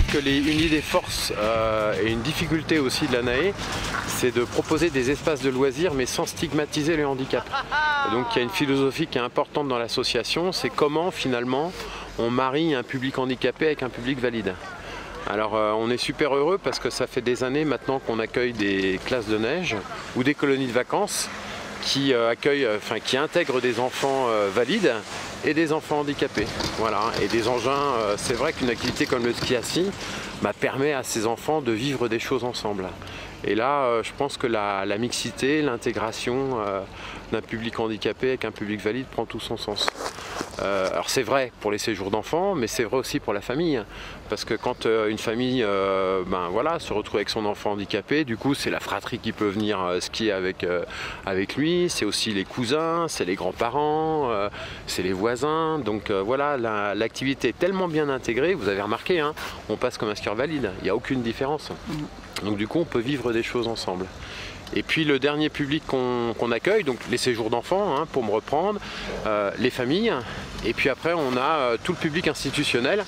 que une des forces et une difficulté aussi de l'ANAE, c'est de proposer des espaces de loisirs mais sans stigmatiser le handicap. Et donc il y a une philosophie qui est importante dans l'association, c'est comment finalement on marie un public handicapé avec un public valide. Alors on est super heureux parce que ça fait des années maintenant qu'on accueille des classes de neige ou des colonies de vacances qui intègrent des enfants valides et des enfants handicapés. Voilà. Et des engins, c'est vrai qu'une activité comme le ski assis permet à ces enfants de vivre des choses ensemble. Et là, je pense que la mixité, l'intégration d'un public handicapé avec un public valide prend tout son sens. Alors c'est vrai pour les séjours d'enfants, mais c'est vrai aussi pour la famille. Parce que quand une famille se retrouve avec son enfant handicapé, du coup c'est la fratrie qui peut venir skier avec lui, c'est aussi les cousins, c'est les grands-parents, c'est les voisins. Donc voilà, l'activité est tellement bien intégrée, vous avez remarqué, hein, on passe comme un skieur valide, il n'y a aucune différence. Donc du coup on peut vivre des choses ensemble. Et puis le dernier public qu'on accueille, donc les séjours d'enfants, hein, pour me reprendre, les familles, et puis après on a tout le public institutionnel,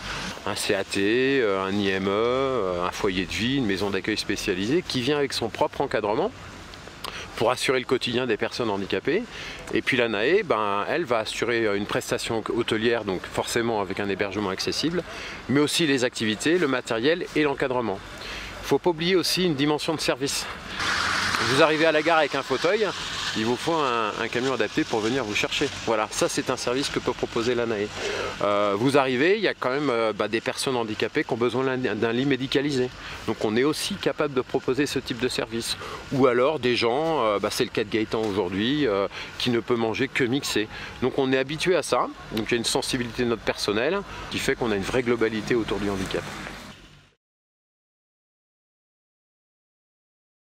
un CAT, un IME, un foyer de vie, une maison d'accueil spécialisée, qui vient avec son propre encadrement pour assurer le quotidien des personnes handicapées. Et puis l'ANAE, elle va assurer une prestation hôtelière, donc forcément avec un hébergement accessible, mais aussi les activités, le matériel et l'encadrement. Il ne faut pas oublier aussi une dimension de service. Vous arrivez à la gare avec un fauteuil, il vous faut un camion adapté pour venir vous chercher. Voilà, ça c'est un service que peut proposer l'ANAE. Vous arrivez, il y a quand même des personnes handicapées qui ont besoin d'un lit médicalisé. Donc on est aussi capable de proposer ce type de service. Ou alors des gens, c'est le cas de Gaëtan aujourd'hui, qui ne peut manger que mixé. Donc on est habitué à ça, donc il y a une sensibilité de notre personnel qui fait qu'on a une vraie globalité autour du handicap.